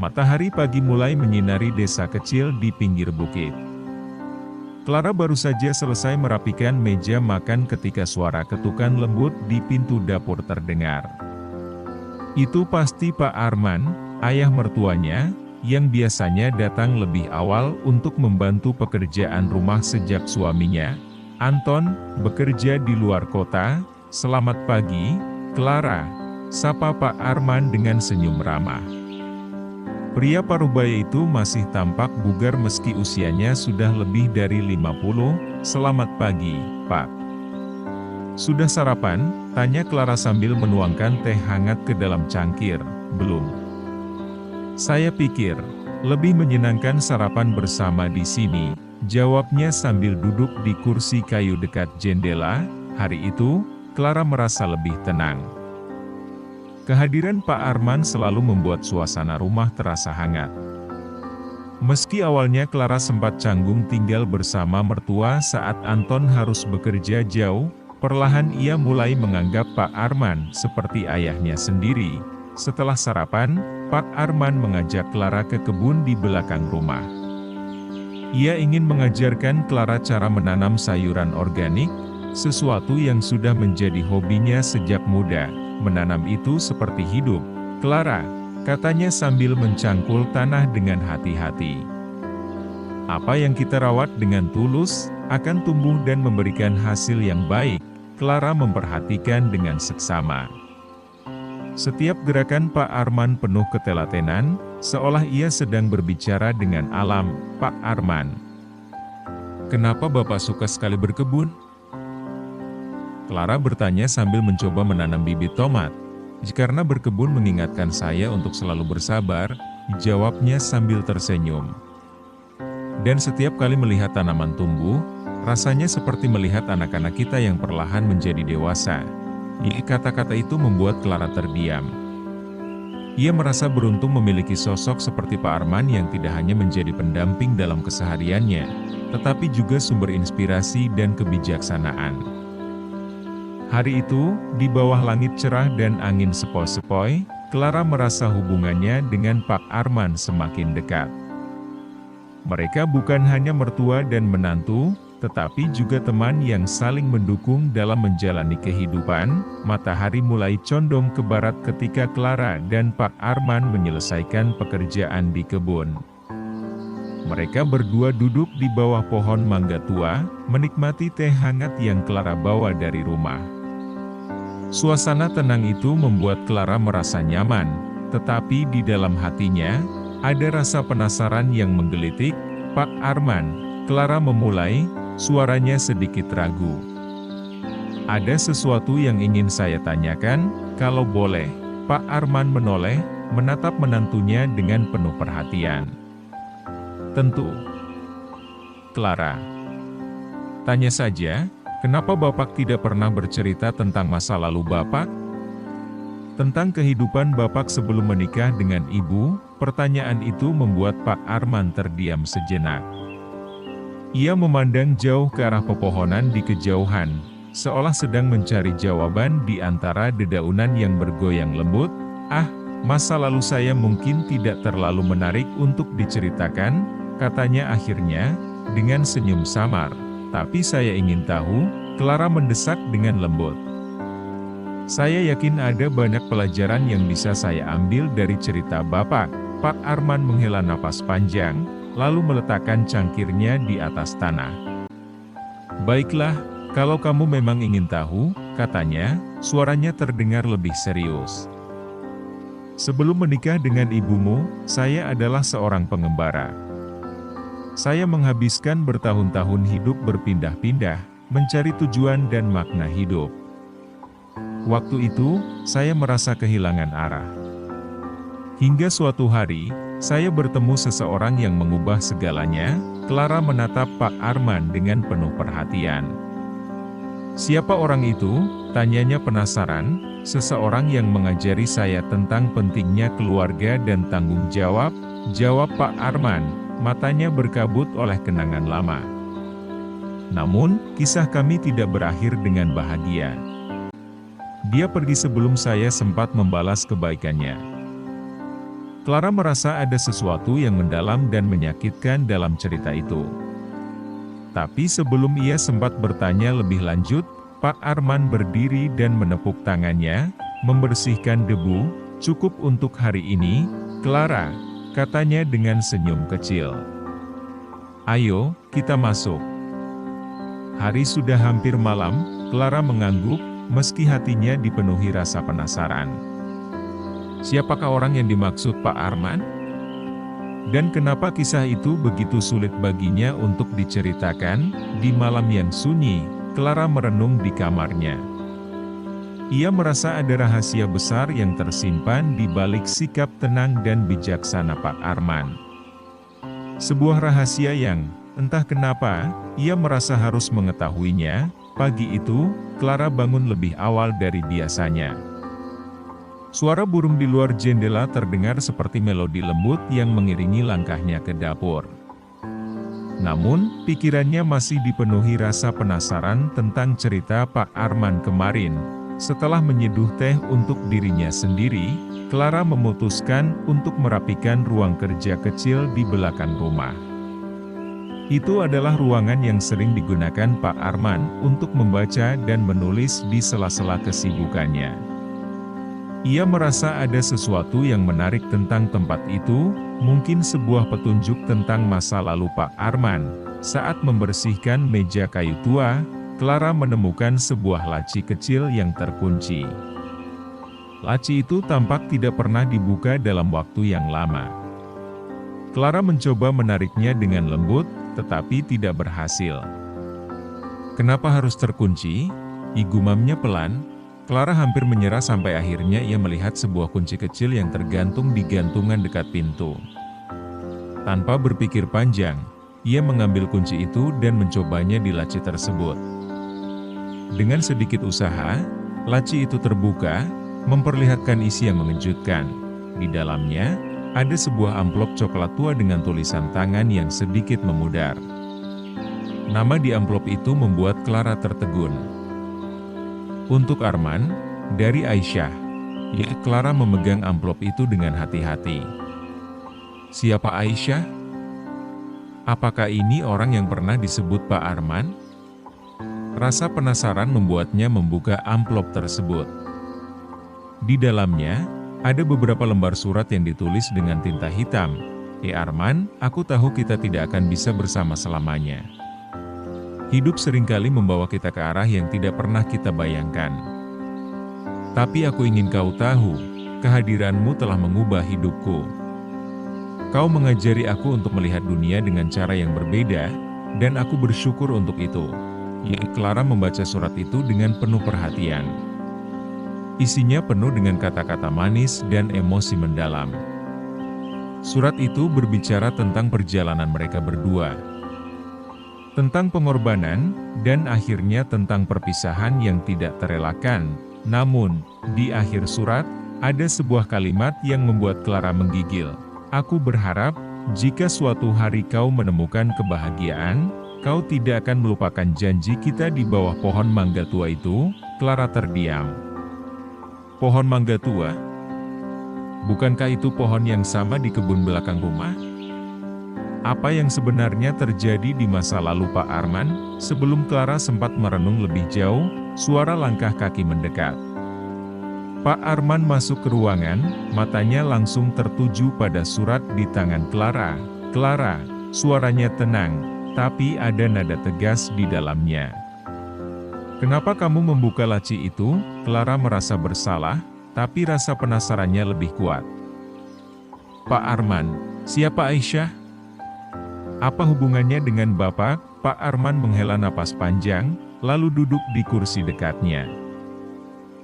Matahari pagi mulai menyinari desa kecil di pinggir bukit. Clara baru saja selesai merapikan meja makan ketika suara ketukan lembut di pintu dapur terdengar. Itu pasti Pak Arman, ayah mertuanya, yang biasanya datang lebih awal untuk membantu pekerjaan rumah sejak suaminya, Anton, bekerja di luar kota. "Selamat pagi, Clara," sapa Pak Arman dengan senyum ramah. Pria parubaya itu masih tampak bugar meski usianya sudah lebih dari 50. "Selamat pagi, Pak." "Sudah sarapan?" tanya Clara sambil menuangkan teh hangat ke dalam cangkir. "Belum. Saya pikir, lebih menyenangkan sarapan bersama di sini," jawabnya sambil duduk di kursi kayu dekat jendela. Hari itu, Clara merasa lebih tenang. Kehadiran Pak Arman selalu membuat suasana rumah terasa hangat. Meski awalnya Clara sempat canggung tinggal bersama mertua saat Anton harus bekerja jauh, perlahan ia mulai menganggap Pak Arman seperti ayahnya sendiri. Setelah sarapan, Pak Arman mengajak Clara ke kebun di belakang rumah. Ia ingin mengajarkan Clara cara menanam sayuran organik, sesuatu yang sudah menjadi hobinya sejak muda. "Menanam itu seperti hidup, Clara," katanya sambil mencangkul tanah dengan hati-hati. "Apa yang kita rawat dengan tulus, akan tumbuh dan memberikan hasil yang baik," Clara memperhatikan dengan seksama. Setiap gerakan Pak Arman penuh ketelatenan, seolah ia sedang berbicara dengan alam. "Pak Arman, kenapa Bapak suka sekali berkebun?" Clara bertanya sambil mencoba menanam bibit tomat. "Karena berkebun mengingatkan saya untuk selalu bersabar," jawabnya sambil tersenyum. "Dan setiap kali melihat tanaman tumbuh, rasanya seperti melihat anak-anak kita yang perlahan menjadi dewasa." Kata-kata itu membuat Clara terdiam. Ia merasa beruntung memiliki sosok seperti Pak Arman yang tidak hanya menjadi pendamping dalam kesehariannya, tetapi juga sumber inspirasi dan kebijaksanaan. Hari itu, di bawah langit cerah dan angin sepoi-sepoi, Clara merasa hubungannya dengan Pak Arman semakin dekat. Mereka bukan hanya mertua dan menantu, tetapi juga teman yang saling mendukung dalam menjalani kehidupan. Matahari mulai condong ke barat ketika Clara dan Pak Arman menyelesaikan pekerjaan di kebun. Mereka berdua duduk di bawah pohon mangga tua, menikmati teh hangat yang Clara bawa dari rumah. Suasana tenang itu membuat Clara merasa nyaman, tetapi di dalam hatinya, ada rasa penasaran yang menggelitik. "Pak Arman," Clara memulai, suaranya sedikit ragu. "Ada sesuatu yang ingin saya tanyakan, kalau boleh." Pak Arman menoleh, menatap menantunya dengan penuh perhatian. "Tentu, Clara. Tanya saja, kenapa Bapak tidak pernah bercerita tentang masa lalu Bapak? Tentang kehidupan Bapak sebelum menikah dengan Ibu?" Pertanyaan itu membuat Pak Arman terdiam sejenak. Ia memandang jauh ke arah pepohonan di kejauhan, seolah sedang mencari jawaban di antara dedaunan yang bergoyang lembut. "Ah, masa lalu saya mungkin tidak terlalu menarik untuk diceritakan," katanya akhirnya, dengan senyum samar. "Tapi saya ingin tahu," Clara mendesak dengan lembut. "Saya yakin ada banyak pelajaran yang bisa saya ambil dari cerita Bapak." Pak Arman menghela napas panjang, lalu meletakkan cangkirnya di atas tanah. "Baiklah, kalau kamu memang ingin tahu," katanya, suaranya terdengar lebih serius. "Sebelum menikah dengan ibumu, saya adalah seorang pengembara. Saya menghabiskan bertahun-tahun hidup berpindah-pindah, mencari tujuan dan makna hidup. Waktu itu, saya merasa kehilangan arah. Hingga suatu hari, saya bertemu seseorang yang mengubah segalanya." Clara menatap Pak Arman dengan penuh perhatian. "Siapa orang itu?" tanyanya penasaran. "Seseorang yang mengajari saya tentang pentingnya keluarga dan tanggung jawab," jawab Pak Arman, matanya berkabut oleh kenangan lama. "Namun, kisah kami tidak berakhir dengan bahagia. Dia pergi sebelum saya sempat membalas kebaikannya. Clara merasa ada sesuatu yang mendalam dan menyakitkan dalam cerita itu. Tapi sebelum ia sempat bertanya lebih lanjut, Pak Arman berdiri dan menepuk tangannya, membersihkan debu. "Cukup untuk hari ini, Clara," katanya dengan senyum kecil. "Ayo, kita masuk." Hari sudah hampir malam, Clara mengangguk, meski hatinya dipenuhi rasa penasaran. Siapakah orang yang dimaksud Pak Arman? Dan kenapa kisah itu begitu sulit baginya untuk diceritakan? Di malam yang sunyi, Clara merenung di kamarnya. Ia merasa ada rahasia besar yang tersimpan di balik sikap tenang dan bijaksana Pak Arman. Sebuah rahasia yang, entah kenapa, ia merasa harus mengetahuinya. Pagi itu, Clara bangun lebih awal dari biasanya. Suara burung di luar jendela terdengar seperti melodi lembut yang mengiringi langkahnya ke dapur. Namun, pikirannya masih dipenuhi rasa penasaran tentang cerita Pak Arman kemarin. Setelah menyeduh teh untuk dirinya sendiri, Clara memutuskan untuk merapikan ruang kerja kecil di belakang rumah. Itu adalah ruangan yang sering digunakan Pak Arman untuk membaca dan menulis di sela-sela kesibukannya. Ia merasa ada sesuatu yang menarik tentang tempat itu, mungkin sebuah petunjuk tentang masa lalu Pak Arman. Saat membersihkan meja kayu tua, Clara menemukan sebuah laci kecil yang terkunci. Laci itu tampak tidak pernah dibuka dalam waktu yang lama. Clara mencoba menariknya dengan lembut, tetapi tidak berhasil. "Kenapa harus terkunci?" Gumamnya pelan. Clara hampir menyerah sampai akhirnya ia melihat sebuah kunci kecil yang tergantung di gantungan dekat pintu. Tanpa berpikir panjang, ia mengambil kunci itu dan mencobanya di laci tersebut. Dengan sedikit usaha, laci itu terbuka, memperlihatkan isi yang mengejutkan. Di dalamnya, ada sebuah amplop coklat tua dengan tulisan tangan yang sedikit memudar. Nama di amplop itu membuat Clara tertegun. "Untuk Arman, dari Aisyah." Ya, Clara memegang amplop itu dengan hati-hati. Siapa Aisyah? Apakah ini orang yang pernah disebut Pak Arman? Rasa penasaran membuatnya membuka amplop tersebut. Di dalamnya, ada beberapa lembar surat yang ditulis dengan tinta hitam. Arman, aku tahu kita tidak akan bisa bersama selamanya. Hidup seringkali membawa kita ke arah yang tidak pernah kita bayangkan. Tapi aku ingin kau tahu, kehadiranmu telah mengubah hidupku. Kau mengajari aku untuk melihat dunia dengan cara yang berbeda, dan aku bersyukur untuk itu. Clara membaca surat itu dengan penuh perhatian. Isinya penuh dengan kata-kata manis dan emosi mendalam. Surat itu berbicara tentang perjalanan mereka berdua, tentang pengorbanan, dan akhirnya tentang perpisahan yang tidak terelakkan. Namun, di akhir surat, ada sebuah kalimat yang membuat Clara menggigil. "Aku berharap, jika suatu hari kau menemukan kebahagiaan, kau tidak akan melupakan janji kita di bawah pohon mangga tua itu." Clara terdiam. Pohon mangga tua? Bukankah itu pohon yang sama di kebun belakang rumah? Apa yang sebenarnya terjadi di masa lalu Pak Arman? Sebelum Clara sempat merenung lebih jauh, suara langkah kaki mendekat. Pak Arman masuk ke ruangan, matanya langsung tertuju pada surat di tangan Clara. "Clara," suaranya tenang, tapi ada nada tegas di dalamnya. "Kenapa kamu membuka laci itu?" Clara merasa bersalah, tapi rasa penasarannya lebih kuat. "Pak Arman, siapa Aisyah? Apa hubungannya dengan Bapak?" Pak Arman menghela napas panjang, lalu duduk di kursi dekatnya.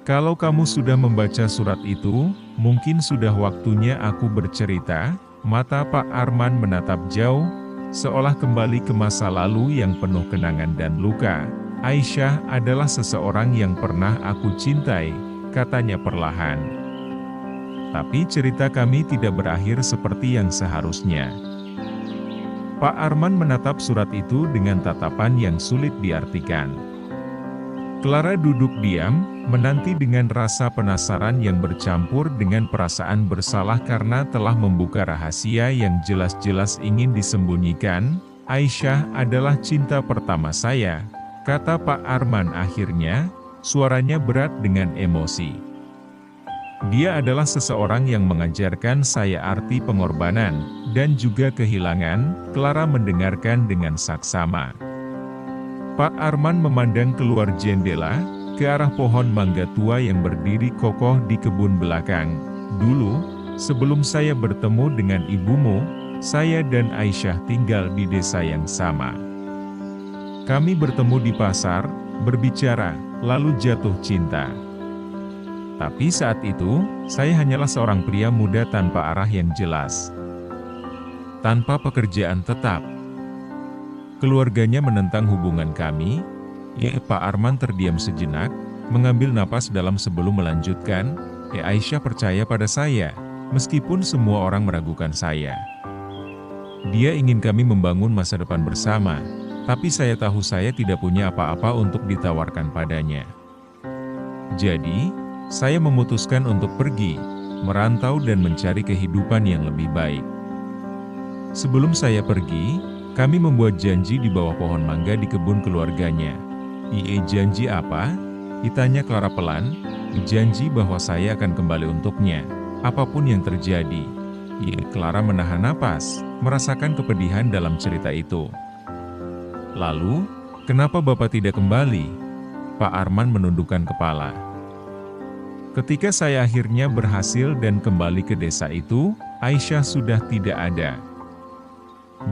"Kalau kamu sudah membaca surat itu, mungkin sudah waktunya aku bercerita." Mata Pak Arman menatap jauh, seolah kembali ke masa lalu yang penuh kenangan dan luka. "Aisyah adalah seseorang yang pernah aku cintai," katanya perlahan. "Tapi cerita kami tidak berakhir seperti yang seharusnya." Pak Arman menatap surat itu dengan tatapan yang sulit diartikan. Clara duduk diam, menanti dengan rasa penasaran yang bercampur dengan perasaan bersalah karena telah membuka rahasia yang jelas-jelas ingin disembunyikan. "Aisyah adalah cinta pertama saya," kata Pak Arman akhirnya, suaranya berat dengan emosi. "Dia adalah seseorang yang mengajarkan saya arti pengorbanan, dan juga kehilangan." Clara mendengarkan dengan saksama. Pak Arman memandang keluar jendela, ke arah pohon mangga tua yang berdiri kokoh di kebun belakang. "Dulu, sebelum saya bertemu dengan ibumu, saya dan Aisyah tinggal di desa yang sama. Kami bertemu di pasar, berbicara, lalu jatuh cinta. Tapi saat itu, saya hanyalah seorang pria muda tanpa arah yang jelas, tanpa pekerjaan tetap. Keluarganya menentang hubungan kami." Pak Arman terdiam sejenak, mengambil napas dalam sebelum melanjutkan, "Aisyah percaya pada saya, meskipun semua orang meragukan saya. Dia ingin kami membangun masa depan bersama, tapi saya tahu saya tidak punya apa-apa untuk ditawarkan padanya. Jadi, saya memutuskan untuk pergi, merantau dan mencari kehidupan yang lebih baik. Sebelum saya pergi, kami membuat janji di bawah pohon mangga di kebun keluarganya." "Janji apa?" ditanya Clara pelan. "Janji bahwa saya akan kembali untuknya, apapun yang terjadi." Clara menahan napas, merasakan kepedihan dalam cerita itu. "Lalu, kenapa Bapak tidak kembali?" Pak Arman menundukkan kepala. "Ketika saya akhirnya berhasil dan kembali ke desa itu, Aisyah sudah tidak ada.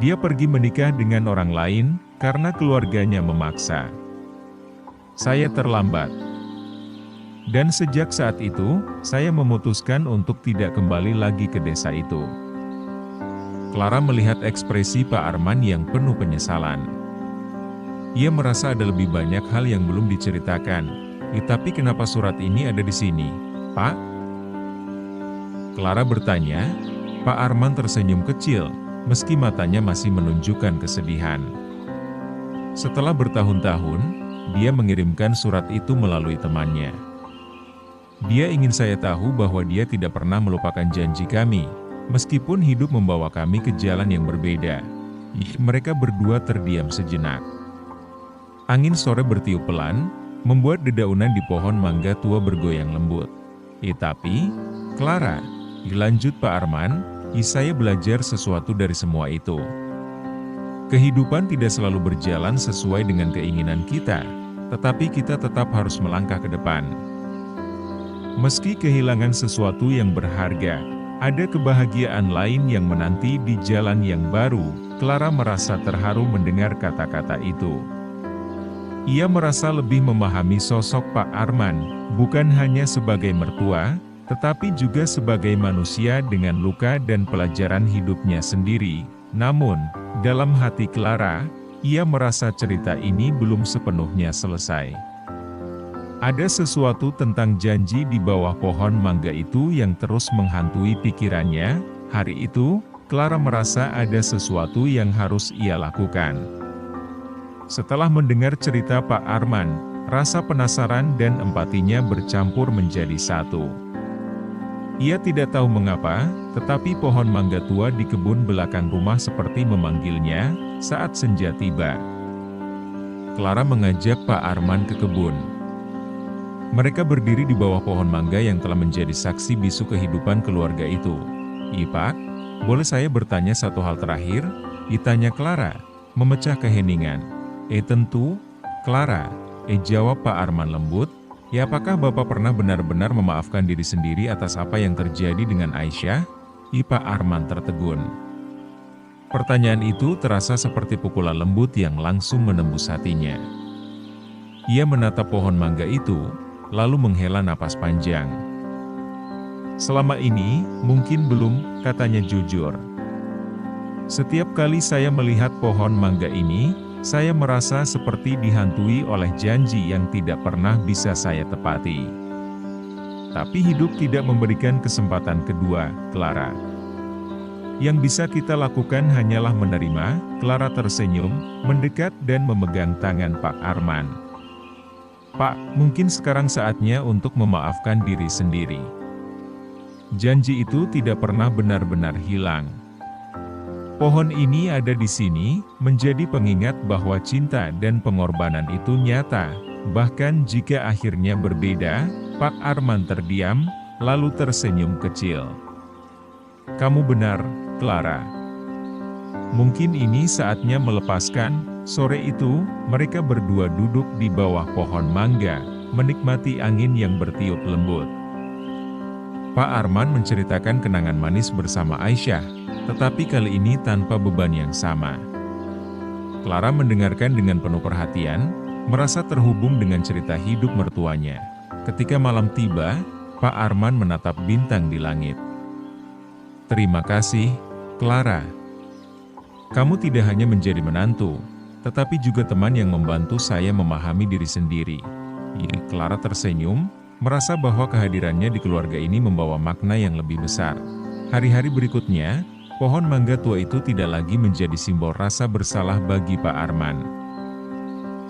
Dia pergi menikah dengan orang lain, karena keluarganya memaksa. Saya terlambat. Dan sejak saat itu, saya memutuskan untuk tidak kembali lagi ke desa itu." Clara melihat ekspresi Pak Arman yang penuh penyesalan. Ia merasa ada lebih banyak hal yang belum diceritakan. "Tapi kenapa surat ini ada di sini, Pak?" Clara bertanya. Pak Arman tersenyum kecil, meski matanya masih menunjukkan kesedihan. "Setelah bertahun-tahun, dia mengirimkan surat itu melalui temannya. Dia ingin saya tahu bahwa dia tidak pernah melupakan janji kami, meskipun hidup membawa kami ke jalan yang berbeda." Mereka berdua terdiam sejenak. Angin sore bertiup pelan, membuat dedaunan di pohon mangga tua bergoyang lembut. "Tapi, Clara," dilanjut Pak Arman, "saya belajar sesuatu dari semua itu. Kehidupan tidak selalu berjalan sesuai dengan keinginan kita, tetapi kita tetap harus melangkah ke depan. Meski kehilangan sesuatu yang berharga, ada kebahagiaan lain yang menanti di jalan yang baru." Clara merasa terharu mendengar kata-kata itu. Ia merasa lebih memahami sosok Pak Arman, bukan hanya sebagai mertua, tetapi juga sebagai manusia dengan luka dan pelajaran hidupnya sendiri. Namun, dalam hati Clara, ia merasa cerita ini belum sepenuhnya selesai. Ada sesuatu tentang janji di bawah pohon mangga itu yang terus menghantui pikirannya. Hari itu, Clara merasa ada sesuatu yang harus ia lakukan. Setelah mendengar cerita Pak Arman, rasa penasaran dan empatinya bercampur menjadi satu. Ia tidak tahu mengapa, tetapi pohon mangga tua di kebun belakang rumah seperti memanggilnya saat senja tiba. Clara mengajak Pak Arman ke kebun. Mereka berdiri di bawah pohon mangga yang telah menjadi saksi bisu kehidupan keluarga itu. "Pak, boleh saya bertanya satu hal terakhir?" ditanya Clara, memecah keheningan. Tentu, Clara," jawab Pak Arman lembut. Apakah Bapak pernah benar-benar memaafkan diri sendiri atas apa yang terjadi dengan Aisyah?" Pak Arman tertegun. Pertanyaan itu terasa seperti pukulan lembut yang langsung menembus hatinya. Ia menatap pohon mangga itu, lalu menghela napas panjang. "Selama ini, mungkin belum," katanya jujur. "Setiap kali saya melihat pohon mangga ini, saya merasa seperti dihantui oleh janji yang tidak pernah bisa saya tepati. Tapi hidup tidak memberikan kesempatan kedua, Clara. Yang bisa kita lakukan hanyalah menerima." Clara tersenyum, mendekat dan memegang tangan Pak Arman. "Pak, mungkin sekarang saatnya untuk memaafkan diri sendiri." Janji itu tidak pernah benar-benar hilang. Pohon ini ada di sini, menjadi pengingat bahwa cinta dan pengorbanan itu nyata. Bahkan jika akhirnya berbeda, Pak Arman terdiam, lalu tersenyum kecil. "Kamu benar, Clara. Mungkin ini saatnya melepaskan." Sore itu, mereka berdua duduk di bawah pohon mangga, menikmati angin yang bertiup lembut. Pak Arman menceritakan kenangan manis bersama Aisyah, tetapi kali ini tanpa beban yang sama. Clara mendengarkan dengan penuh perhatian, merasa terhubung dengan cerita hidup mertuanya. Ketika malam tiba, Pak Arman menatap bintang di langit. "Terima kasih, Clara. Kamu tidak hanya menjadi menantu, tetapi juga teman yang membantu saya memahami diri sendiri." Clara tersenyum, merasa bahwa kehadirannya di keluarga ini membawa makna yang lebih besar. Hari-hari berikutnya, pohon mangga tua itu tidak lagi menjadi simbol rasa bersalah bagi Pak Arman.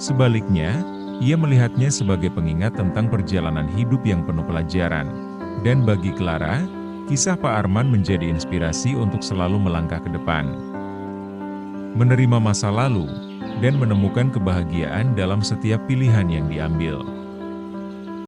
Sebaliknya, ia melihatnya sebagai pengingat tentang perjalanan hidup yang penuh pelajaran. Dan bagi Clara, kisah Pak Arman menjadi inspirasi untuk selalu melangkah ke depan, menerima masa lalu, dan menemukan kebahagiaan dalam setiap pilihan yang diambil.